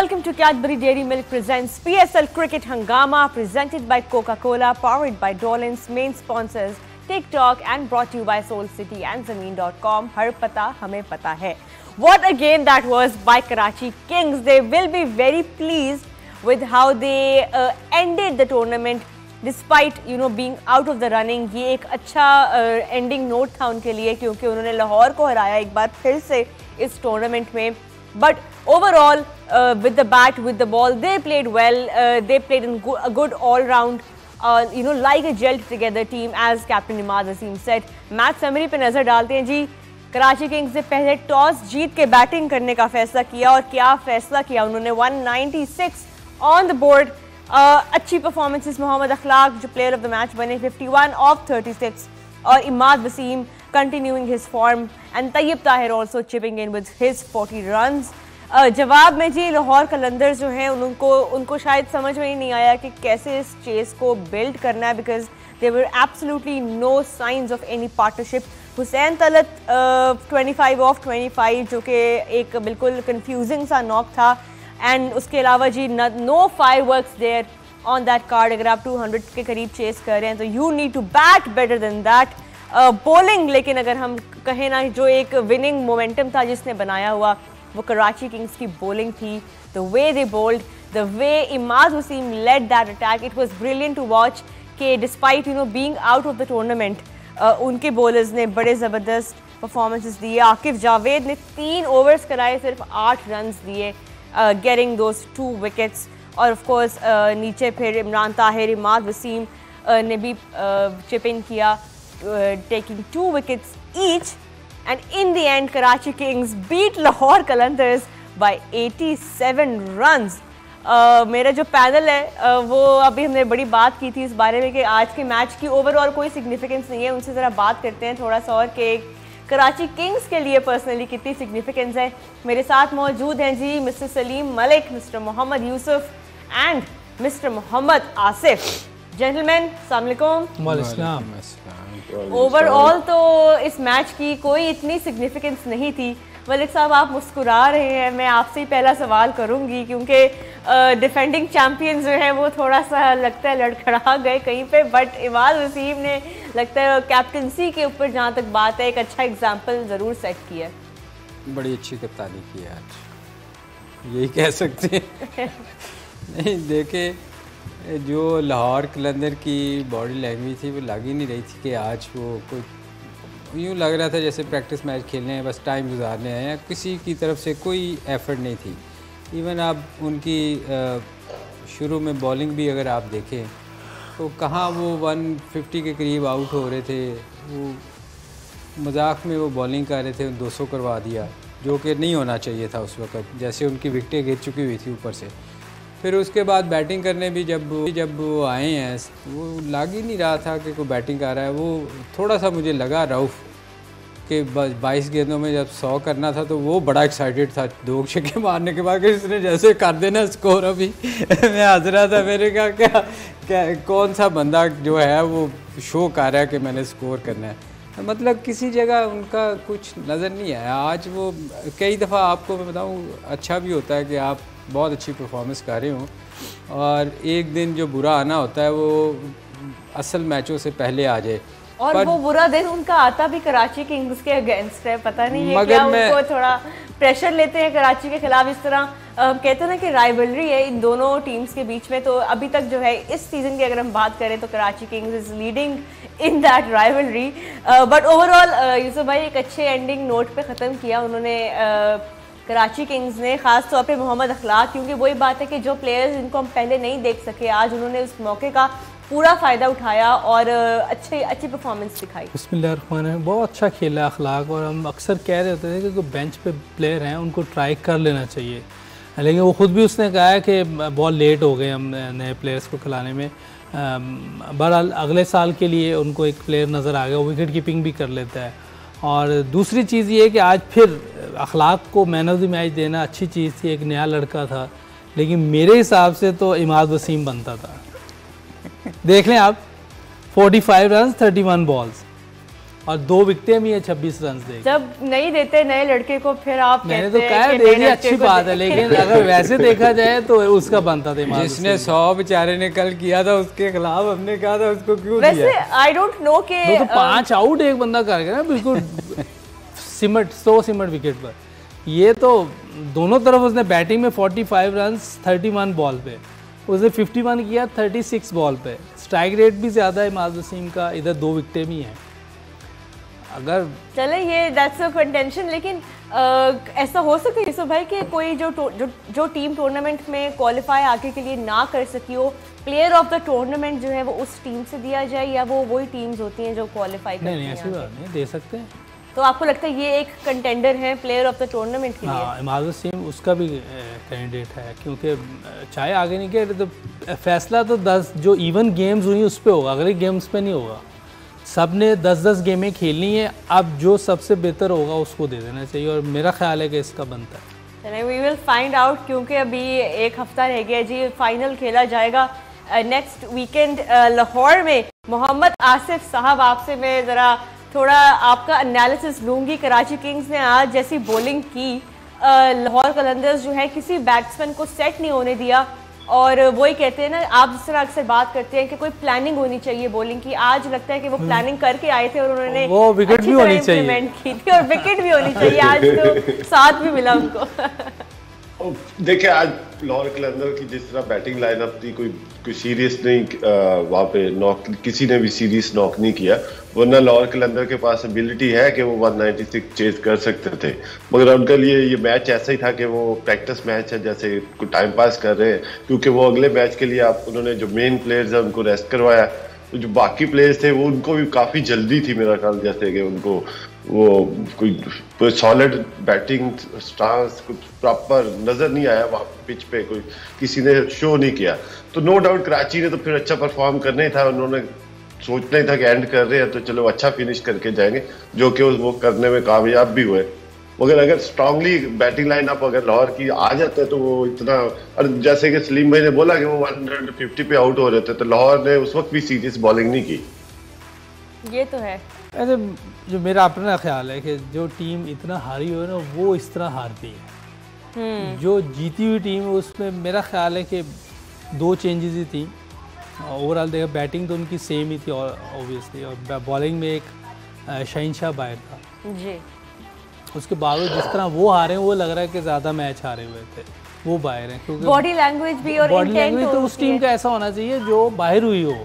welcome to Cadbury Dairy Milk presents PSL Cricket Hangama, presented by Coca-Cola, powered by Dolan's. Main sponsors TikTok and brought to you by Soul City and Zameen.com. Har pata hame pata hai. What a game that was by Karachi Kings. They will be very pleased with how they ended the tournament despite being out of the running. ये एक अच्छा ending note था उनके लिए क्योंकि उन्होंने लाहौर को हराया एक बार फिर से इस tournament में. But overall, with the bat, with the ball, they played well. They played in a good all-round, like a gelled together team, as Captain Imad Waseem said. Match summary पे नजर डालते हैं जी. कराची किंग्स ने पहले toss जीत के batting करने का फैसला किया और क्या फैसला किया उन्होंने. 196 ऑन द बोर्ड. अच्छी परफॉर्मेंसेस. मोहम्मद अखलाक जो प्लेयर ऑफ द मैच बने, 51 ऑफ 36, और Imad Wasim continuing his form and Tayyib Tahir also chipping in with his 40 runs. जवाब में जी लाहौर कलंदर्स जो हैं उनको शायद समझ में ही नहीं आया कि कैसे इस चेस को बिल्ड करना है, because there were absolutely no signs of any partnership. Hussain Talat 25 of 25 जो कि एक बिल्कुल confusing सा नॉक था, एंड उसके अलावा जी no fireworks there on that card. अगर आप 200 के करीब चेस कर रहे हैं तो you need to bat better than that. Bowling लेकिन अगर हम कहें ना, जो एक विनिंग मोमेंटम था जिसने बनाया हुआ वो कराची किंग्स की बॉलिंग थी. The way they bowled, the way Imad Wasim led that attack, it was brilliant to watch. कि despite being out of the tournament उनके बॉलर्स ने बड़े ज़बरदस्त परफॉर्मेंसेस दिए. आकिफ जावेद ने 3 ओवर्स कराए, सिर्फ 8 रन दिए, गेटिंग दोज 2 विकेट्स. और ऑफ कोर्स नीचे फिर इमरान ताहिर, इमाद वसीम ने भी चिप इन किया, taking 2 wickets each, and in the end Karachi Kings beat Lahore Qalandars by 87 runs. मेरा जो पैनल है वो अभी हमने बड़ी बात की थी इस बारे में कि आज के मैच की ओवरऑल कोई सिग्निफिकेंस नहीं है. उनसे ज़रा बात करते हैं थोड़ा सा और कि कराची किंग्स के लिए पर्सनली कितनी सिग्निफिकेंस है. मेरे साथ मौजूद हैं जी mister Salim Malik, mister Mohammad Yousuf and mister Mohammad Asif. Gentleman अस्सलाम वालेकुम. ओवरऑल तो इस मैच की कोई इतनी सिग्निफिकेंस नहीं थी. मलिक साहब आप मुस्कुरा रहे हैं, मैं आपसे ही पहला सवाल करूंगी क्योंकि डिफेंडिंग चैंपियंस जो हैं वो थोड़ा सा लगता है लड़खड़ा गए कहीं पे, बट इमाद वसीम ने लगता है कैप्टनसी के ऊपर जहाँ तक बात है एक अच्छा एग्जाम्पल ज़रूर सेट किया है. बड़ी अच्छी कप्तानी की है आज, यही कह सकते हैं. नहीं देखे, जो लाहौर कलंदर की बॉडी लैंग्वेज थी वो लग ही नहीं रही थी कि आज वो कोई यूँ लग रहा था जैसे प्रैक्टिस मैच खेलने हैं, बस टाइम गुजारने हैं. किसी की तरफ से कोई एफर्ट नहीं थी. इवन आप उनकी शुरू में बॉलिंग भी अगर आप देखें तो कहाँ वो 150 के करीब आउट हो रहे थे. वो मजाक में वो बॉलिंग कर रहे थे, 200 करवा दिया जो कि नहीं होना चाहिए था उस वक्त, जैसे उनकी विकटें गिर चुकी हुई थी ऊपर से. फिर उसके बाद बैटिंग करने भी जब वो आए हैं वो लग ही नहीं रहा था कि कोई बैटिंग कर रहा है. वो थोड़ा सा मुझे लगा रऊफ़ कि 22 गेंदों में जब 100 करना था तो वो बड़ा एक्साइटेड था 2 छक्के मारने के बाद कि इसने जैसे कर देना स्कोर. अभी मैं हंस रहा था, मैंने कहा क्या कौन सा बंदा जो है वो शो कर रहा है कि मैंने स्कोर करना है. मतलब किसी जगह उनका कुछ नज़र नहीं आया. आज वो कई दफ़ा आपको मैं बताऊँ अच्छा भी होता है कि आप बहुत अच्छी परफॉर्मेंस कर रहे हो और एक दिन जो बुरा आना होता है वो असल मैचों से पहले आ जाए. और वो बुरा दिन उनका आता भी कराची किंग्स के अगेंस्ट है. पता नहीं है क्या उनको थोड़ा प्रेशर लेते हैं कराची के खिलाफ. इस तरह कहते हैं ना कि राइवलरी है इन दोनों टीम्स के बीच में. तो अभी तक जो है इस सीज़न की अगर हम बात करें तो Karachi Kings is leading in that rivalry. But overall Yusuf भाई एक अच्छे एंडिंग नोट पे ख़त्म किया उन्होंने कराची किंग्स ने, ख़ास तौर पे मोहम्मद अखलाक, क्योंकि वही बात है कि जो प्लेयर्स जिनको हम पहले नहीं देख सके आज उन्होंने उस मौके का पूरा फ़ायदा उठाया और अच्छी परफॉर्मेंस दिखाई. बिस्मिल्लाहिर्रहमानिर्रहीम. बहुत अच्छा खेला अखलाक, और हम अक्सर कह रहे होते थे कि जो बेंच पे प्लेयर हैं उनको ट्राई कर लेना चाहिए, लेकिन वो ख़ुद भी उसने कहा है कि बहुत लेट हो गए हम नए प्लेयर्स को खिलाने में. बहरहाल अगले साल के लिए उनको एक प्लेयर नज़र आ गया, वो विकेट कीपिंग भी कर लेता है. और दूसरी चीज़ ये है कि आज फिर अखलाक को मैन ऑफ द मैच देना अच्छी चीज़ थी. एक नया लड़का था, लेकिन मेरे हिसाब से तो इमाद वसीम बनता था. देख लें आप, 45 रन 31 बॉल्स, और 2 विकेटें भी है 26 रन दे। जब नहीं देते नए लड़के को फिर आप मैंने तो कहा देनी अच्छी बात है, लेकिन अगर वैसे देखा जाए तो उसका बनता था। जिसने 100 बेचारे ने कल किया था उसके खिलाफ हमने कहा था उसको क्यों दिया? वैसे आई डोंट नो के तो 5 आउट एक बंदा कर गया ना बिल्कुल सिमट 100 सिमट विकेट पर। ये तो दोनों तरफ उसने बैटिंग में 45 रन 31 बॉल पे, उसने 51 किया 36 बॉल पे। स्ट्राइक रेट भी ज़्यादा है इमाद वसीम का, इधर 2 विकेटें भी हैं। अगर चले ये दैट्स अ कंटेंशन, लेकिन ऐसा हो सकता है यूसुफ भाई कि कोई जो टीम टूर्नामेंट में क्वालिफाई आगे के लिए ना कर सकी हो, प्लेयर ऑफ द टूर्नामेंट जो है वो उस टीम से दिया जाए, या वो वही टीम्स होती हैं जो क्वालिफाई करती हैं? नहीं, ऐसी बात नहीं, दे सकते हैं। तो आपको लगता है ये एक कंटेंडर है प्लेयर ऑफ द टूर्नामेंट के लिए? हाँ, इमाद वसीम उसका भी कैंडिडेट है, क्योंकि चाहे आगे नहीं गए तो फैसला तो 10 जो इवन गेम्स हुई उस पर होगा, अगले गेम्स पे नहीं होगा। सब ने 10-10 गेमें खेलनी है, अब जो सबसे बेहतर होगा उसको दे देना चाहिए, और मेरा ख्याल है कि इसका बनता है। चलिए वी विल फाइंड आउट, क्योंकि अभी 1 हफ्ता रह गया जी, फाइनल खेला जाएगा नेक्स्ट वीकेंड लाहौर में। मोहम्मद आसिफ साहब, आपसे मैं ज़रा थोड़ा आपका एनालिसिस लूँगी। कराची किंग्स ने आज जैसी बॉलिंग की, लाहौर कलंदर्स जो है किसी बैट्समैन को सेट नहीं होने दिया, और वही कहते हैं ना, आप जिस तरह अक्सर बात करते हैं कि कोई प्लानिंग होनी चाहिए बॉलिंग की, आज लगता है कि वो प्लानिंग करके आए थे और उन्होंने वो विकेट भी होनी चाहिए की थी, और विकेट भी होनी चाहिए। आज तो साथ भी मिला उनको। देखिए आज लाहौर कलंदर की जिस तरह बैटिंग लाइनअप थी, कोई सीरियस नहीं, वहाँ पे नॉक किसी ने भी सीरियस नॉक नहीं किया, वरना लाहौर कलंदर के पास एबिलिटी है कि वो 196 चेज कर सकते थे, मगर उनके लिए ये मैच ऐसा ही था कि वो प्रैक्टिस मैच है, जैसे कुछ टाइम पास कर रहे हैं, क्योंकि वो अगले मैच के लिए उन्होंने जो मेन प्लेयर्स है उनको रेस्ट करवाया, तो जो बाकी प्लेयर्स थे वो उनको भी काफ़ी जल्दी थी मेरा ख्याल, जैसे कि उनको वो कोई सॉलिड बैटिंग स्टांस कुछ प्रॉपर नज़र नहीं आया वहाँ पिच पे, कोई किसी ने शो नहीं किया। तो नो डाउट कराची ने तो फिर अच्छा परफॉर्म करना ही था, उन्होंने सोचना ही था कि एंड कर रहे हैं तो चलो अच्छा फिनिश करके जाएंगे, जो कि वो करने में कामयाब भी हुए। मगर अगर स्ट्रांगली बैटिंग लाइन अप अगर लाहौर की आ जाता है तो वो इतना, और जैसे कि सलीम भाई ने बोला कि वो 150 पे आउट हो रहे थे, तो लाहौर ने उस वक्त भी सीरियस बॉलिंग नहीं की। ये तो है। ऐसे जो मेरा अपना ख्याल है कि जो टीम इतना हारी हो ना वो इस तरह हारती है। जो जीती हुई टीम है उसमें मेरा ख्याल है कि 2 चेंजेस ही थी ओवरऑल। देखा बैटिंग तो उनकी सेम ही थी ऑब्वियसली, और बॉलिंग में एक शहीनशाह बाहर था जी। उसके बावजूद जिस तरह वो हारे हैं वो लग रहा है कि ज़्यादा मैच हारे हुए थे, वो बाहर हैं, क्योंकि बॉडी लैंग्वेज भी और बॉडी लैंग्वेज तो उस टीम का ऐसा होना चाहिए जो बाहर हुई हो।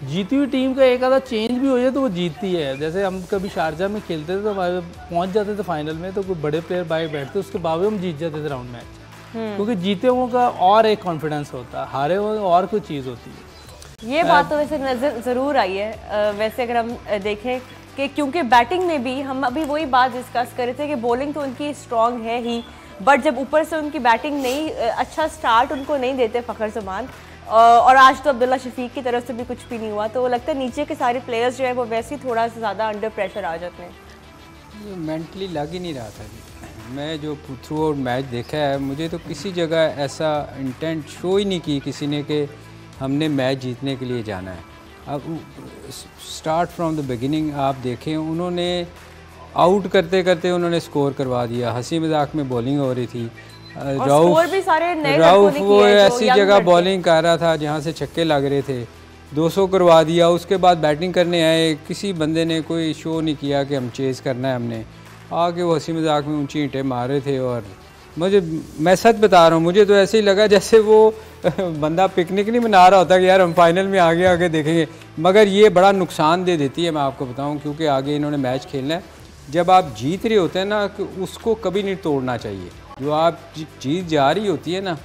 जीती हुई टीम का एक आधा चेंज भी हो जाए तो वो जीतती है। जैसे हम कभी शारजा में खेलते थे तो हमारे पहुंच जाते थे फाइनल में, तो कोई बड़े प्लेयर बाहर बैठते उसके बावजूद हम जीत जाते थे राउंड मैच, क्योंकि जीते हुओं का और एक कॉन्फिडेंस होता है, हारे हुए और कोई चीज़ होती है। ये बात तो वैसे नजर ज़रूर आई है। वैसे अगर हम देखें कि क्योंकि बैटिंग में भी हम अभी वही बात डिस्कस कर रहे थे कि बॉलिंग तो उनकी स्ट्रांग है ही, बट जब ऊपर से उनकी बैटिंग नहीं, अच्छा स्टार्ट उनको नहीं देते फ़खर जमान, और आज तो अब्दुल्ला शफीक की तरफ से भी कुछ भी नहीं हुआ, तो लगता है नीचे के सारे प्लेयर्स जो है वो वैसे ही थोड़ा सा ज़्यादा अंडर प्रेशर आ जाते हैं। मेंटली लग ही नहीं रहा था। मैं जो थ्रू आउट मैच देखा है, मुझे तो किसी जगह ऐसा इंटेंट शो ही नहीं की किसी ने कि हमने मैच जीतने के लिए जाना है। अब स्टार्ट फ्रॉम द बिगिनिंग आप देखें, उन्होंने आउट करते करते उन्होंने स्कोर करवा दिया। हंसी मजाक में बॉलिंग हो रही थी, राउफ वो ऐसी जगह बॉलिंग कर रहा था जहाँ से छक्के लग रहे थे, 200 करवा दिया। उसके बाद बैटिंग करने आए, किसी बंदे ने कोई शो नहीं किया कि हम चेज़ करना है, हमने आके वो हंसी मजाक में ऊंची ईंटें मार रहे थे। और मैं सच बता रहा हूँ, मुझे तो ऐसे ही लगा जैसे वो बंदा पिकनिक नहीं मना रहा होता कि यार हम फाइनल में आगे देखेंगे। मगर ये बड़ा नुकसान दे देती है, मैं आपको बताऊँ, क्योंकि आगे इन्होंने मैच खेलना है। जब आप जीत रहे होते हैं ना, कि उसको कभी नहीं तोड़ना चाहिए। जो आप जीत जा रही होती है ना,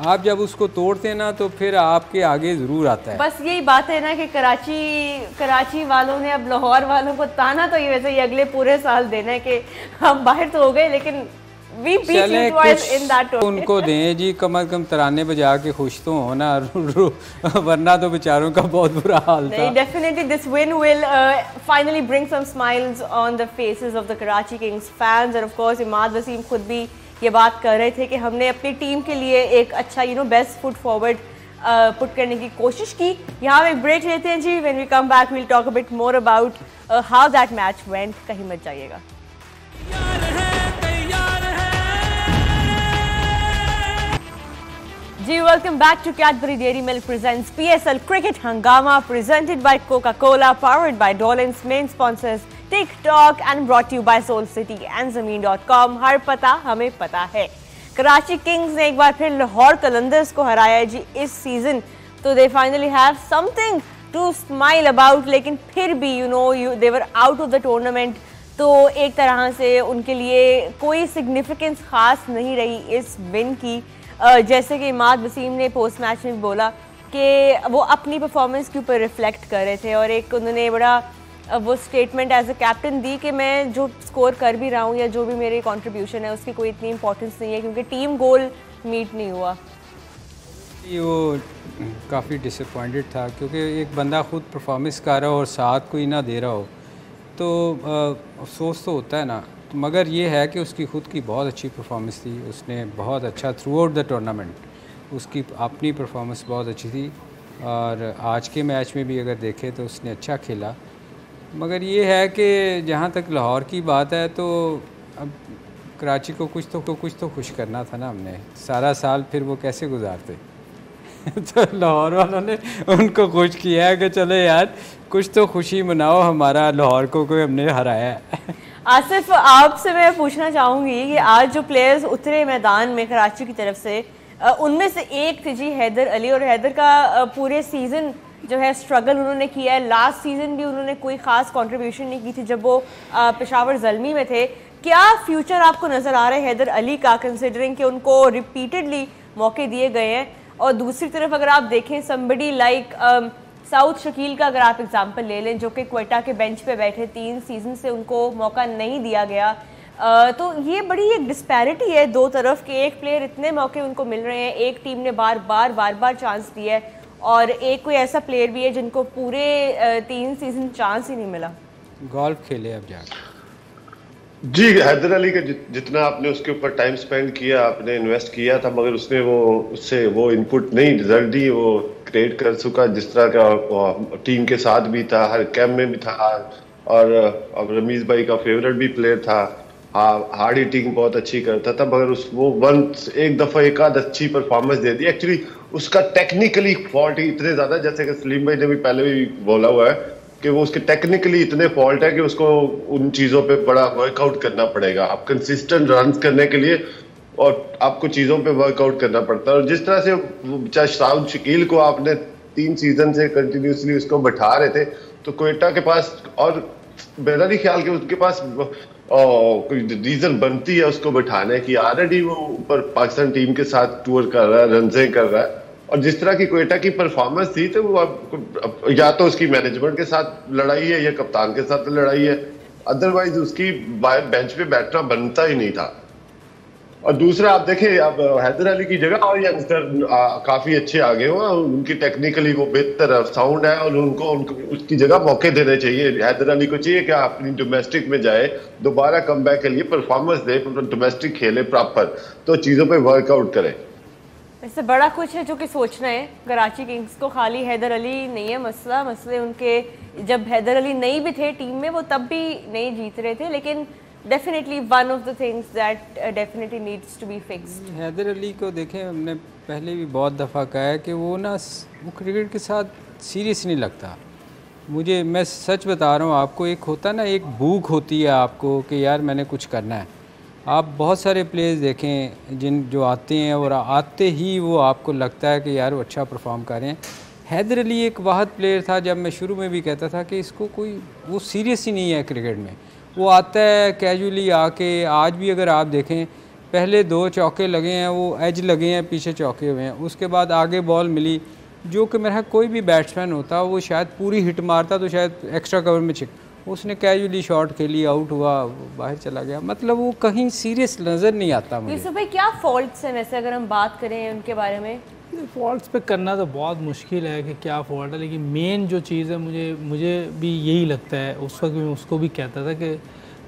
आप जब उसको तोड़ते हैं ना तो फिर आपके आगे ज़रूर आता है। बस यही बात है ना कि कराची वालों ने अब लाहौर वालों को ताना तो ये वैसे ही अगले पूरे साल देना है कि हम बाहर तो हो गए लेकिन we beat you twice in that tournament। उनको दें जी, कम से कम तराने बजा के खुश तो हो ना, वरना तो बेचारों का बहुत बुरा हाल था। Definitely this win will finally bring some smiles on the faces of the Karachi Kings fans, and of course Imad Wasim खुद भी ये बात कर रहे थे कि हमने अपनी टीम के लिए एक अच्छा बेस्ट फुट फॉरवर्ड पुट करने की कोशिश की। यहाँ हम एक ब्रेक लेते हैं जी। When we come back we'll talk a bit more about how that match went. कहीं मत जाइएगा। जी welcome back to Cadbury Dairy Milk presents PSL cricket हंगामा presented by Coca-Cola, powered by Dolan's main sponsors TikTok and brought to you by Soul City and Zameen.com। हर पता हमें पता है। Karachi Kings ने एक बार फिर लाहौर कलंदर्स को हराया है जी इस सीजन, तो they finally have something to smile about. लेकिन फिर भी they were out of the tournament, तो एक तरह से उनके लिए कोई सिग्निफिकेंस खास नहीं रही इस विन की। जैसे कि इमाद वसीम ने पोस्ट मैच में बोला कि वो अपनी परफॉर्मेंस के ऊपर रिफ्लेक्ट कर रहे थे, और एक उन्होंने बड़ा वो स्टेटमेंट एज अ कैप्टन दी कि मैं जो स्कोर कर भी रहा हूँ या जो भी मेरी कंट्रीब्यूशन है उसकी कोई इतनी इंपॉर्टेंस नहीं है, क्योंकि टीम गोल मीट नहीं हुआ। वो काफ़ी डिसअपॉइंटेड था, क्योंकि एक बंदा खुद परफॉर्मेंस कर रहा हो और साथ कोई ना दे रहा हो तो अफसोस तो होता है ना। तो मगर ये है कि उसकी ख़ुद की बहुत अच्छी परफॉर्मेंस थी, उसने बहुत अच्छा थ्रू आउट द टूर्नामेंट उसकी अपनी परफॉर्मेंस बहुत अच्छी थी, और आज के मैच में भी अगर देखें तो उसने अच्छा खेला। मगर ये है कि जहाँ तक लाहौर की बात है, तो अब कराची को कुछ तो खुश करना था ना हमने। सारा साल फिर वो कैसे गुजारते तो लाहौर वालों ने उनको खुश किया है कि चलो यार कुछ तो खुशी मनाओ, हमारा लाहौर को कोई हमने हराया है। आसिफ, आपसे मैं पूछना चाहूँगी कि आज जो प्लेयर्स उतरे मैदान में कराची की तरफ से, उनमें से एक थे जी हैदर अली, और हैदर का पूरे सीज़न जो है स्ट्रगल उन्होंने किया है। लास्ट सीज़न भी उन्होंने कोई ख़ास कंट्रीब्यूशन नहीं की थी जब वो पेशावर ज़ल्मी में थे। क्या फ्यूचर आपको नज़र आ रहा है हैदर अली का, कंसिडरिंग कि उनको रिपीटेडली मौके दिए गए हैं? और दूसरी तरफ अगर आप देखें समबडी लाइक साउथ शकील का अगर आप एग्जांपल ले लें, जो कि क्वेटा के बेंच पे बैठे 3 सीजन से उनको मौका नहीं दिया गया, तो ये बड़ी एक डिस्पैरिटी है दो तरफ के। एक प्लेयर इतने मौके उनको मिल रहे हैं, एक टीम ने बार बार चांस दिया है, और एक कोई ऐसा प्लेयर भी है जिनको पूरे 3 सीजन चांस ही नहीं मिला। गोल्फ खेले अब जाकर जी। हैदर अली का जितना आपने उसके ऊपर टाइम स्पेंड किया, आपने इन्वेस्ट किया था, मगर उसने उससे वो इनपुट नहीं रिजल्ट दी वो क्रिएट कर सका, जिस तरह का टीम के साथ भी था, हर कैम्प में भी था, और अब रमीज भाई का फेवरेट भी प्लेयर था। हार्ड हिटिंग बहुत अच्छी करता था, मगर एक दफ़ा एक आध अच्छी परफॉर्मेंस दे दी। एक्चुअली उसका टेक्निकली फॉल्ट ही इतने ज़्यादा, जैसे कि सलीम भाई ने भी पहले भी बोला हुआ है कि वो उसके टेक्निकली इतने फॉल्ट है कि उसको उन चीज़ों पे बड़ा वर्कआउट करना पड़ेगा। आप कंसिस्टेंट रन करने के लिए और आपको चीज़ों पे वर्कआउट करना पड़ता है। और जिस तरह से शाहिद शकील को आपने 3 सीजन से कंटिन्यूसली उसको बैठा रहे थे, तो क्वेटा के पास, और मेरा नहीं ख्याल कि उसके पास कोई रीजन बनती है उसको बैठाने की। ऑलरेडी वो ऊपर पाकिस्तान टीम के साथ टूर कर रहा है, रनजे कर रहा है, और जिस तरह की क्वेटा की परफॉर्मेंस थी, तो वो या तो उसकी मैनेजमेंट के साथ लड़ाई है या कप्तान के साथ लड़ाई है, अदरवाइज उसकी बेंच पे बैठना बनता ही नहीं था। और दूसरा आप देखें, अब हैदर अली की जगह और यंगस्टर काफी अच्छे आगे हुए, उनकी टेक्निकली वो बेहतर साउंड है, और उनको उसकी जगह मौके देने चाहिए। हैदर अली को चाहिए कि अपनी डोमेस्टिक में जाए, दोबारा कमबैक के लिए परफॉर्मेंस दे, डोमेस्टिक खेले प्रॉपर, तो चीजों पे वर्कआउट करे। इससे बड़ा कुछ है जो कि सोचना है कराची किंग्स को। खाली हैदर अली नहीं है मसले उनके, जब हैदर अली नहीं भी थे टीम में वो तब भी नहीं जीत रहे थे, लेकिन definitely one of the things that definitely needs to be fixed. Haidar Ali को देखें, हमने पहले भी बहुत दफ़ा कहा है कि वो क्रिकेट के साथ सीरियस नहीं लगता। मैं सच बता रहा हूँ आपको, एक होता ना, एक भूख होती है आपको कि यार मैंने कुछ करना है। आप बहुत सारे प्लेयर्स देखें जो आते हैं और आते ही वो आपको लगता है कि यार वो अच्छा परफॉर्म कर रहे हैं। हैदर अली एक वाहद प्लेयर था, जब मैं शुरू में भी कहता था कि इसको वो सीरियस ही नहीं है क्रिकेट में। वो आता है कैजुअली आके, आज भी अगर आप देखें पहले 2 चौके लगे हैं, वो एज लगे हैं, पीछे चौके हुए हैं, उसके बाद आगे बॉल मिली, जो कि मेरा कोई भी बैट्समैन होता वो शायद पूरी हिट मारता तो शायद एक्स्ट्रा कवर में उसने कैजुअली शॉट खेली, आउट हुआ, बाहर चला गया। मतलब वो कहीं सीरियस नज़र नहीं आता मुझे। यूसुफ भाई, क्या फॉल्ट्स हैं वैसे अगर हम बात करें उनके बारे में? फॉल्ट्स पे करना तो बहुत मुश्किल है कि क्या फॉल्ट है, लेकिन मेन जो चीज़ है मुझे भी यही लगता है, उस वक्त मैं उसको भी कहता था कि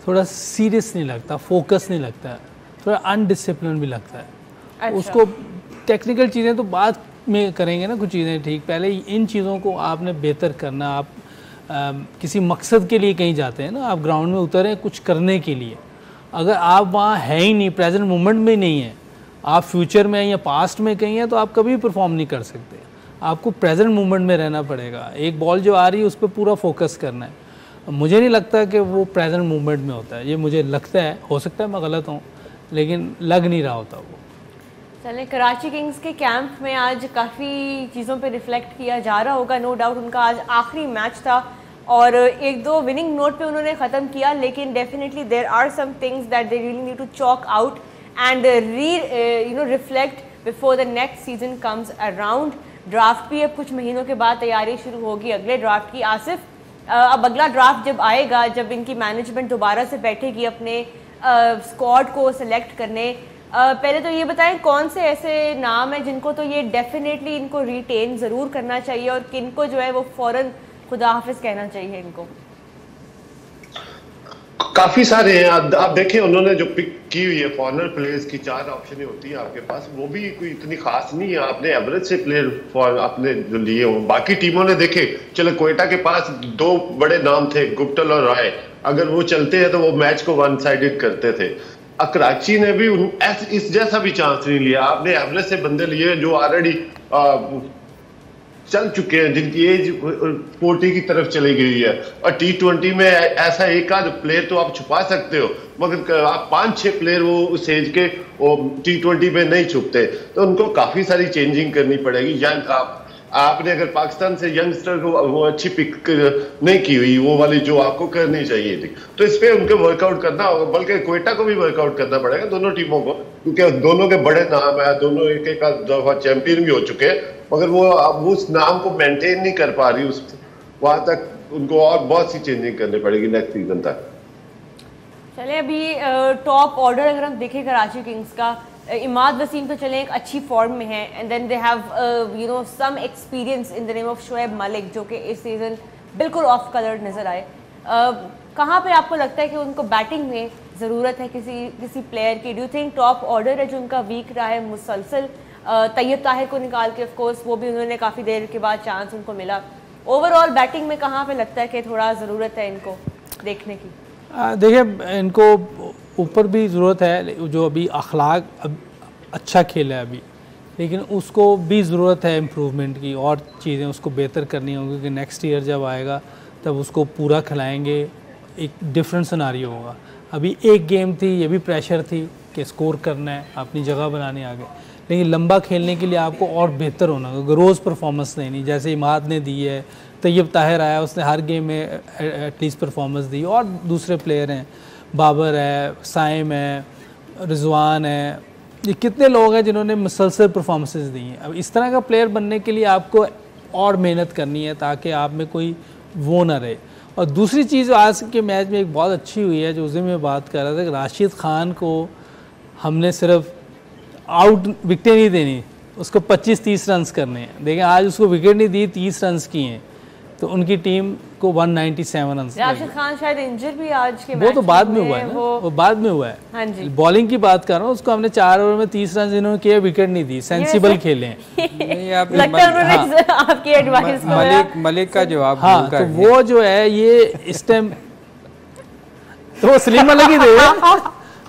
थोड़ा सीरियस नहीं लगता, फोकस नहीं लगता है, थोड़ा अनडिसिप्लिन भी लगता है। अच्छा। उसको टेक्निकल चीज़ें तो बात में करेंगे ना कुछ चीज़ें ठीक, पहले इन चीज़ों को आपने बेहतर करना। आप किसी मकसद के लिए कहीं जाते हैं ना, आप ग्राउंड में उतरे कुछ करने के लिए, अगर आप वहाँ है ही नहीं, प्रेजेंट मोमेंट में नहीं है, आप फ्यूचर में या पास्ट में कहीं हैं, तो आप कभी परफॉर्म नहीं कर सकते। आपको प्रेजेंट मोमेंट में रहना पड़ेगा। एक बॉल जो आ रही है उस पर पूरा फोकस करना है। मुझे नहीं लगता कि वो प्रेजेंट मोमेंट में होता है, ये मुझे लगता है, हो सकता है मैं गलत हूँ, लेकिन लग नहीं रहा होता वो। चले, कराची किंग्स के कैंप में आज काफ़ी चीज़ों पे रिफ्लेक्ट किया जा रहा होगा, नो डाउट। उनका आज आखिरी मैच था और एक दो विनिंग नोट पे उन्होंने ख़त्म किया, लेकिन definitely there are some things that they really need to chalk out and reflect before the next season comes around. Draft भी अब कुछ महीनों के बाद तैयारी शुरू होगी अगले ड्राफ्ट की। आसिफ, अब अगला ड्राफ्ट जब आएगा, जब इनकी मैनेजमेंट दोबारा से बैठेगी अपने स्क्वाड को सिलेक्ट करने, पहले तो ये बताएं कौन से ऐसे नाम हैं जिनको तो ये डेफिनेटली इनको रिटेन ज़रूर करना चाहिए और किनको जो है वो फ़ौरन खुदा हाफिज़ कहना चाहिए इनको? काफी सारे हैं। आप देखें, उन्होंने जो पिक की हुई है फॉरनर प्लेयर्स की 4 ऑप्शन होती है आपके पास, वो भी कोई इतनी खास नहीं है। आपने एवरेज से प्लेयर आपने जो लिए हो, बाकी टीमों ने देखे, चलो कोयटा के पास 2 बड़े नाम थे, गुप्टल और राय, अगर वो चलते हैं तो वो मैच को वन साइडेड करते थे। कराची ने भी इस जैसा भी चांस नहीं लिया। आपने एवरेज से बंदे लिए जो ऑलरेडी चल चुके हैं, जिनकी एज 40 की तरफ चली गई है, और T20 में ऐसा एक आध प्लेयर तो आप छुपा सकते हो, मगर आप 5-6 प्लेयर वो उस एज के वो T20 में नहीं छुपते, तो उनको काफी सारी चेंजिंग करनी पड़ेगी। आपने अगर पाकिस्तान से यंगस्टर को वो अच्छी पिक नहीं की हुई, वो वाली जो आपको करनी चाहिए थी, तो इस पे उनको वर्कआउट करना होगा। बल्कि कोयटा को भी वर्कआउट करना पड़ेगा, दोनों टीमों को, क्योंकि दोनों के बड़े नाम है, दोनों एक एक दफा चैंपियन भी हो चुके हैं, मगर वो उस नाम को मेंटेन नहीं कर पा रही, उस वहां तक उनको और बहुत सी चेंजिंग करनी पड़ेगी नेक्स्ट सीजन तक। चले, अभी टॉप ऑर्डर अगर हम देखें कराची किंग्स का, इमाद वसीम तो चले एक अच्छी फॉर्म में है, and then they have some experience in the name of Shoaib Malik, जो कि इस सीजन बिल्कुल ऑफ कलर नजर आए। कहाँ पे आपको लगता है कि उनको बैटिंग में ज़रूरत है किसी प्लेयर की? Do you think top order है जो उनका वीक रहा है मुसलसल? तैयब ताहिर को निकाल के, ऑफ कोर्स वो भी उन्होंने काफ़ी देर के बाद चांस उनको मिला। ओवरऑल बैटिंग में कहाँ पे लगता है कि थोड़ा ज़रूरत है इनको देखने की? देखिए, इनको ऊपर भी ज़रूरत है, जो अभी अखलाक अच्छा खेला है अभी, लेकिन उसको भी ज़रूरत है इम्प्रूवमेंट की, और चीज़ें उसको बेहतर करनी होंगी कि नेक्स्ट ईयर जब आएगा तब उसको पूरा खिलाएंगे, एक डिफरेंट सिनारियो होगा। अभी एक गेम थी, ये भी प्रेशर थी कि स्कोर करना है, अपनी जगह बनाने आगे, लेकिन लंबा खेलने के लिए आपको और बेहतर होना होगा, रोज़ परफॉर्मेंस देनी, जैसे इमाद ने दी है, तैयब ताहिर आया, उसने हर गेम में एटलीस्ट परफॉर्मेंस दी, और दूसरे प्लेयर हैं, बाबर है, साइम है, रिजवान है, ये कितने लोग हैं जिन्होंने मुसलसल परफॉर्मेंसेस दी हैं। अब इस तरह का प्लेयर बनने के लिए आपको और मेहनत करनी है ताकि आप में कोई वो ना रहे। और दूसरी चीज़ आज के मैच में एक बहुत अच्छी हुई है, जो उस दिन मैं बात कर रहा था, कि राशिद खान को हमने सिर्फ आउट विकेट नहीं देनी, उसको 25-30 रन करने हैं। देखिए आज उसको विकेट नहीं दी, 30 रन किए हैं, तो उनकी टीम को 197 रन। राशिद खान शायद इंजर भी आज के वो तो बाद में हुआ है ना, वो बाद में हुआ है। हाँ जी, बॉलिंग की बात कर रहा हूँ, उसको हमने 4 ओवर में 30 रन जिन्होंने किए, विकेट नहीं दी, सेंसिबल खेले हैं। आपकी एडवाइस मलिक का जवाब, हाँ, तो वो जो है ये इस टाइम तो सलीम मलिक ही दे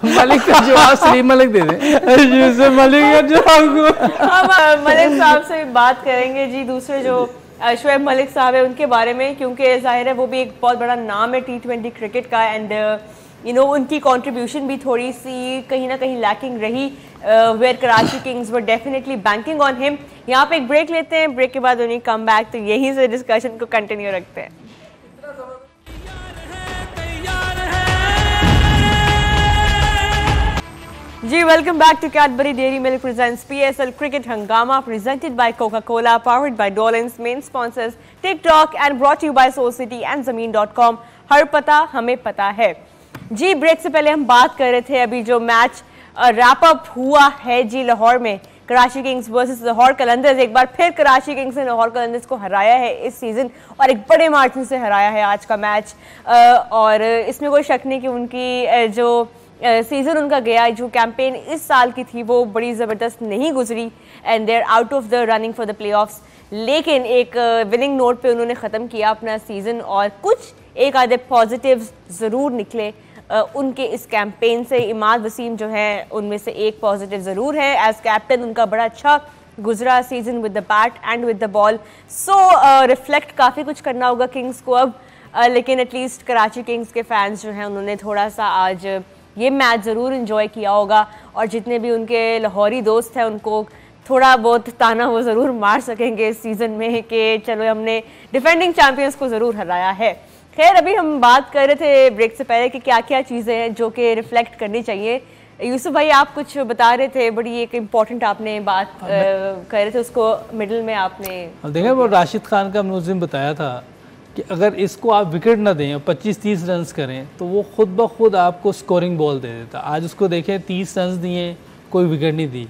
मलिक का जवाब सलीम मलिक दे दे मलिक का जवाब। हम मलिक साहब से बात करेंगे जी, दूसरे जो शोएब मलिक साहब है उनके बारे में, क्योंकि जाहिर है वो भी एक बहुत बड़ा नाम है T20 क्रिकेट का, एंड उनकी कंट्रीब्यूशन भी थोड़ी सी कहीं ना कहीं लैकिंग रही, where Karachi kings were definitely banking on him. यहाँ पे एक ब्रेक लेते हैं, ब्रेक के बाद उन्हें कम बैक, तो यहीं से डिस्कशन को कंटिन्यू रखते हैं। जी, welcome back to Cadbury Dairy Milk presents PSL cricket हंगामा, presented by Coca Cola, powered by Dawlance, main sponsors TikTok and brought you by Soul City एंड ज़मीन.com। हर पता हमें पता है। जी, ब्रेक से पहले हम बात कर रहे थे अभी जो मैच रैप अप हुआ है जी लाहौर में, कराची किंग्स वर्सेस लाहौर कलंदर्स। एक बार फिर कराची किंग्स ने लाहौर कलंदर्स को हराया है इस सीजन, और एक बड़े मार्जिन से हराया है आज का मैच, और इसमें कोई शक नहीं कि उनकी जो सीज़न उनका गया, जो कैंपेन इस साल की थी वो बड़ी ज़बरदस्त नहीं गुजरी and they are out of the running for the playoffs. लेकिन एक विनिंग नोट पे उन्होंने ख़त्म किया अपना सीज़न और कुछ एक आधे पॉजिटिव्स ज़रूर निकले उनके इस कैंपेन से। इमाद वसीम जो है उनमें से एक पॉजिटिव ज़रूर है। एज कैप्टन उनका बड़ा अच्छा गुजरा season with the bat and with the ball. So reflect काफ़ी कुछ करना होगा किंग्स को अब, लेकिन एटलीस्ट कराची किंग्स के फैंस जो हैं उन्होंने थोड़ा सा आज ये मैच ज़रूर इन्जॉय किया होगा और जितने भी उनके लाहौरी दोस्त हैं उनको थोड़ा बहुत ताना वो ज़रूर मार सकेंगे इस सीज़न में कि चलो हमने डिफेंडिंग चैम्पियंस को ज़रूर हराया है। खैर, अभी हम बात कर रहे थे ब्रेक से पहले कि क्या क्या चीज़ें हैं जो कि रिफ्लेक्ट करनी चाहिए। यूसुफ भाई आप कुछ बता रहे थे, बड़ी एक इम्पॉर्टेंट आपने बात कर रहे थे, उसको मिडिल में आपने देखा वो राशिद खान का मुझे बताया था कि अगर इसको आप विकेट ना दें 25-30 रन करें तो वो खुद ब खुद आपको स्कोरिंग बॉल दे देता। आज उसको देखें 30 रन दिए, कोई विकेट नहीं दी,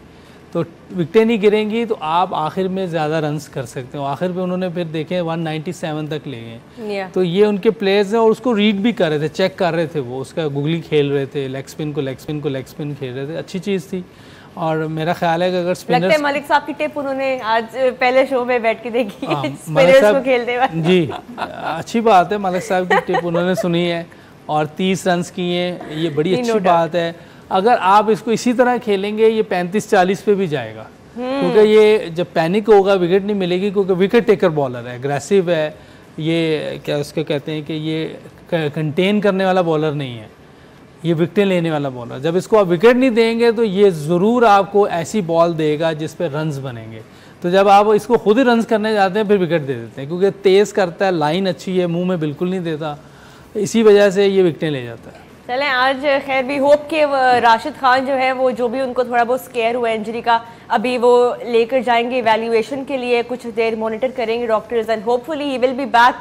तो विकेटें नहीं गिरेंगी तो आप आखिर में ज़्यादा रन्स कर सकते हो। आखिर में उन्होंने फिर देखे 197 तक ले गए। तो ये उनके प्लेयर्स हैं और उसको रीड भी कर रहे थे, चेक कर रहे थे, वो उसका गुगली खेल रहे थे, लेग स्पिन को लेग स्पिन खेल रहे थे, अच्छी चीज़ थी। और मेरा ख्याल है कि अगर स्पिनर्स, मलिक साहब की टिप उन्होंने आज पहले शो में बैठ के देखी स्पिनर्स को खेलते हुए। जी अच्छी बात है, मलिक साहब की टिप उन्होंने सुनी है और 30 रन किए, ये बड़ी अच्छी बात है। अगर आप इसको इसी तरह खेलेंगे ये 35-40 पे भी जाएगा, क्योंकि ये जब पैनिक होगा विकेट नहीं मिलेगी, क्योंकि विकेट टेकर बॉलर है, एग्रेसिव है, ये क्या उसको कहते हैं कि ये कंटेन करने वाला बॉलर नहीं है, ये विकेटें लेने वाला बॉलर। जब इसको आप विकेट नहीं देंगे तो ये ज़रूर आपको ऐसी बॉल देगा जिस पे रन्स बनेंगे। तो जब आप इसको खुद ही रन्स करने जाते हैं फिर विकेट दे देते हैं, क्योंकि तेज़ करता है, लाइन अच्छी है, मुंह में बिल्कुल नहीं देता, इसी वजह से ये विकेटें ले जाता है। चलें, आज खैर भी होप के राशिद खान जो है वो जो भी उनको थोड़ा बहुत स्केयर हुआ इंजरी का, अभी वो लेकर जाएंगे इवैल्यूएशन के लिए, कुछ देर मॉनिटर करेंगे doctors and hopefully he will be back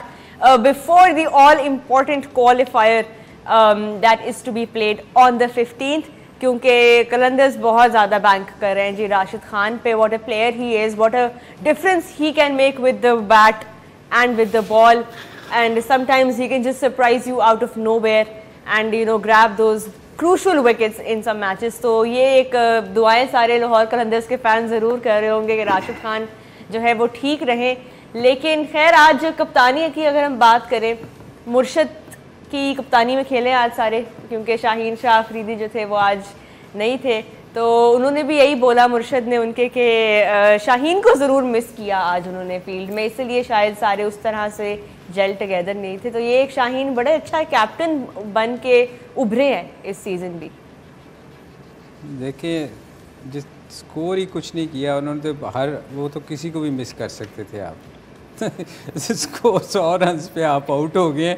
before the all important qualifier that is to be played on the 15th, क्योंकि कलंदर्स बहुत ज़्यादा बैंक कर रहे हैं जी राशिद खान पे। What a player he is, what a difference he can make with the bat and with the ball, and sometimes he can just surprise you out of nowhere and grab those crucial wickets in some matches। तो ये एक दुआएं सारे लाहौर कलंदर्स के fan ज़रूर कर रहे होंगे कि राशिद खान जो है वो ठीक रहे। लेकिन खैर आज कप्तानी की अगर हम बात करें, मुर्शद की कप्तानी में खेले आज सारे, क्योंकि शाहीन शाह अफरीदी जो थे वो आज नहीं थे, तो उन्होंने भी यही बोला मुर्शद ने उनके कि शाहीन को ज़रूर मिस किया आज उन्होंने फील्ड में, इसलिए शायद सारे उस तरह से जेल टुगेदर नहीं थे। तो ये एक शाहीन बड़े अच्छा कैप्टन बन के उभरे हैं इस सीज़न भी। देखिए, जिस स्कोर ही कुछ नहीं किया उन्होंने, तो वो तो किसी को भी मिस कर सकते थे आप स्कोर 100 रन पे आप आउट हो गए,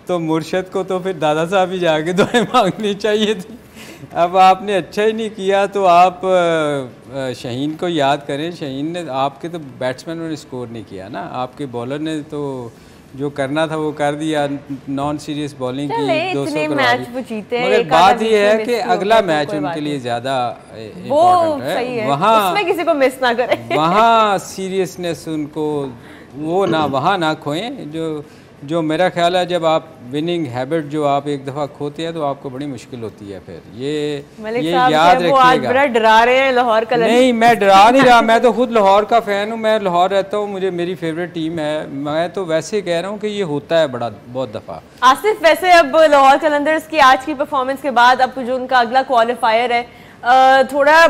तो मुर्शद को तो फिर दादा साहब ही जाके दुआएं मांगनी चाहिए थी। अब आपने अच्छा ही नहीं किया, तो आप शाहीन को याद करें। शाहीन ने, आपके तो बैट्समैनों ने स्कोर नहीं किया ना, आपके बॉलर ने तो जो करना था वो कर दिया, नॉन सीरियस बॉलिंग की 200 करवा दी। मगर बात ये है कि अगला मैच उनके लिए ज़्यादा इम्पोर्टेंट है, वहाँ किसी को मिस ना करें वहाँ सीरियसनेस उनको वो ना वहाँ ना खोएं। जो मेरा ख्याल है, जब आप विनिंग हैबिट जो आप एक दफ़ा खोते हैं तो आपको बड़ी मुश्किल होती है फिर। ये याद रखिएगा। डरा रहे हैं लाहौर का? नहीं, मैं डरा नहीं रहा, मैं तो खुद लाहौर का फ़ैन हूँ, मैं लाहौर रहता हूँ, मुझे मेरी फेवरेट टीम है। मैं तो वैसे कह रहा हूँ कि ये होता है बहुत दफ़ा। आसिफ, वैसे अब लाहौर कलंदर्स की आज की परफॉर्मेंस के बाद अब जो उनका अगला क्वालिफायर है, थोड़ा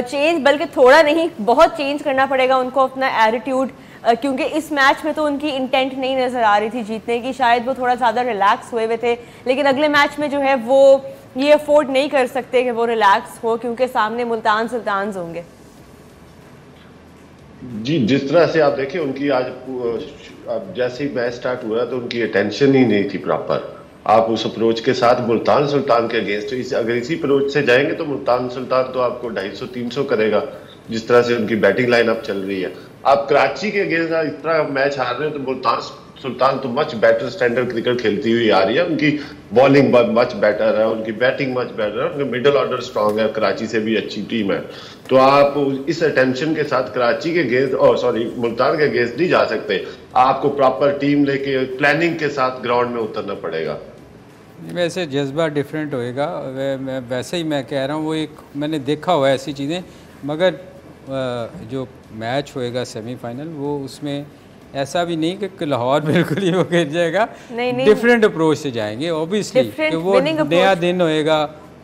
चेंज, बल्कि थोड़ा नहीं बहुत चेंज करना पड़ेगा उनको अपना एटीट्यूड, क्योंकि इस मैच में तो उनकी इंटेंट नहीं नज़र आ रही थी जीतने की, शायद वो थोड़ा ज़्यादा रिलैक्स हुए थे, लेकिन अगले मैच में जो है वो ये अफोर्ड नहीं कर सकते कि वो रिलैक्स हो, क्योंकि सामने मुल्तान सुल्तान्स होंगे। जी, जिस तरह से आप देखें उनकी आज जैसे ही मैच स्टार्ट हुआ तो उनकी अटेंशन ही नहीं थी प्रॉपर। आप उस अप्रोच के साथ मुल्तान सुल्तान के अगेंस्ट अगर इसी अप्रोच से जाएंगे तो मुल्तान सुल्तान तो आपको 250-300 करेगा, जिस तरह से उनकी बैटिंग लाइनअप चल रही है। आप कराची के अगेंस्ट इस तरह मैच हार रहे हो तो मुल्तान सुल्तान तो मच बेटर स्टैंडर्ड क्रिकेट खेलती हुई आ रही है। उनकी बॉलिंग मच बेटर है, उनकी बैटिंग मच बेटर है, उनका मिडिल ऑर्डर स्ट्रांग है, कराची से भी अच्छी टीम है। तो आप इस अटेंशन के साथ कराची के अगेंस्ट मुल्तान के अगेंस्ट नहीं जा सकते। आपको प्रॉपर टीम लेके प्लानिंग के साथ ग्राउंड में उतरना पड़ेगा। वैसे जज्बा डिफरेंट होएगा, वैसे ही मैं कह रहा हूँ, वो एक मैंने देखा हुआ है ऐसी चीज़ें, मगर जो मैच होएगा सेमीफाइनल वो उसमें ऐसा भी नहीं कि लाहौर बिल्कुल ही वो गिर जाएगा, डिफरेंट अप्रोच से जाएंगे ऑब्वियसली, कि वो नया दिन होएगा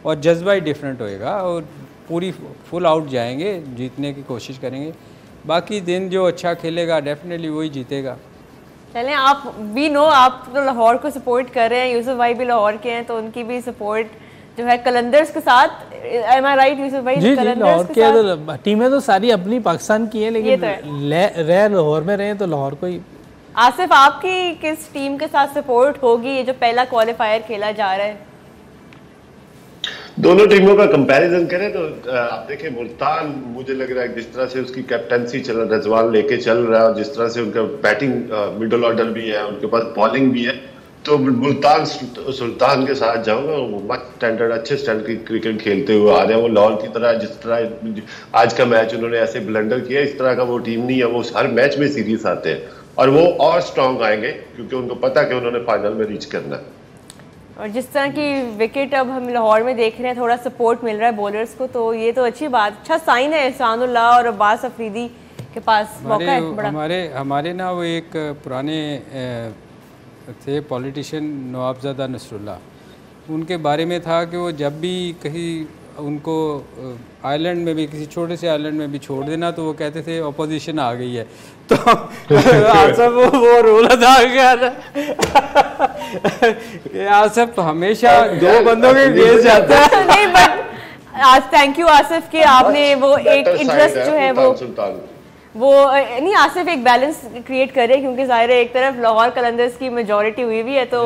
और जज्बा ही डिफरेंट होएगा और पूरी फुल आउट जाएंगे, जीतने की कोशिश करेंगे। बाकी दिन जो अच्छा खेलेगा डेफिनेटली वही जीतेगा। चलें, आप भी नो आप तो लाहौर को सपोर्ट कर रहे हैं, यूसुफ भाई भी लाहौर के हैं तो उनकी भी सपोर्ट जो है कलंदर्स के साथ, एम आई राइट यूसुफ भाई? जी, लाहौर के तो टीमें तो सारी अपनी पाकिस्तान की हैं, लेकिन रह लाहौर में रहे तो लाहौर को ही। आसिफ, आपकी किस टीम के साथ सपोर्ट होगी ये जो पहला क्वालिफायर खेला जा रहा है? दोनों टीमों का कंपैरिजन करें तो आप देखें, मुल्तान मुझे लग रहा है जिस तरह से उसकी कैप्टनसी रजवान लेके चल रहा है और जिस तरह से उनका बैटिंग मिडिल ऑर्डर भी है, उनके पास बॉलिंग भी है, तो मुल्तान सुल्तान के साथ जाऊंगा। वो मच स्टैंडर्ड, अच्छे स्टैंडर्ड की क्रिकेट खेलते हुए आ रहे हैं। वो लाहौर की तरह जिस तरह आज का मैच उन्होंने ऐसे ब्लंडर किया, इस तरह का वो टीम नहीं है। वो हर मैच में सीरीज आते हैं और वो और स्ट्रांग आएंगे क्योंकि उनको पता है कि उन्होंने फाइनल में रीच करना है। और जिस तरह की विकेट अब हम लाहौर में देख रहे हैं, थोड़ा सपोर्ट मिल रहा है बॉलर्स को, तो ये तो अच्छी बात, अच्छा साइन है एहसानुल्लाह और अब्बास अफरीदी के पास मौका है बड़ा। हमारे ना वो एक पुराने थे पॉलिटिशियन नवाबजादा नसरुल्लाह, उनके बारे में था कि वो जब भी कहीं उनको आइलैंड में भी, किसी छोटे से आइलैंड में भी छोड़ देना तो वो कहते थे अपोजिशन आ गई है, तो आसफ वो रोल अदा गया था कि आसफ हमेशा दो बंदों के गेस जाता है। नहीं, बट आज थैंक यू आसिफ कि आपने वो एक इंटरेस्ट जो है वो नहीं, आसिफ एक बैलेंस क्रिएट करे, क्योंकि जाहिर है एक तरफ लाहौर कलंदर्स की मेजॉरिटी हुई भी है, तो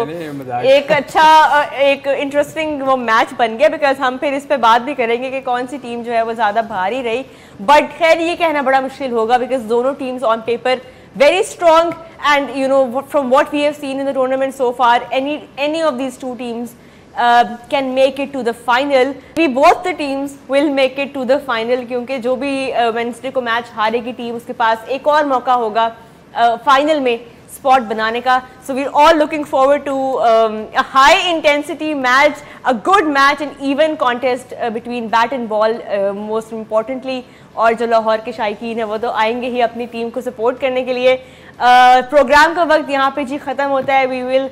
एक अच्छा एक इंटरेस्टिंग वो मैच बन गया। बिकॉज हम फिर इस पे बात भी करेंगे कि कौन सी टीम जो है वो ज़्यादा भारी रही, बट खैर ये कहना बड़ा मुश्किल होगा बिकॉज दोनों teams on paper very strong, and you know from what we have seen in the tournament so far, any of these two teams can make it to the final. We both the teams will make it to the final, क्योंकि जो भी Wednesday को match हारेगी team उसके पास एक और मौका होगा final में स्पॉट बनाने का. So we're all looking forward to a high intensity match, a good match, an even contest between bat and ball, most importantly. और जो लाहौर के शायकीन है वो तो आएंगे ही अपनी टीम को सपोर्ट करने के लिए. प्रोग्राम का वक्त यहाँ पे जी ख़त्म होता है. We will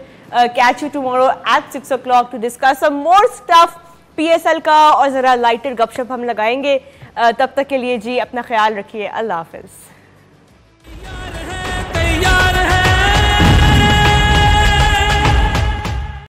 catch you tomorrow at 6 o'clock to discuss some more stuff PSL का, और ज़रा लाइटर गपशप हम लगाएंगे. तब तक के लिए जी अपना ख्याल रखिए. अल्लाह हाफ़िज़.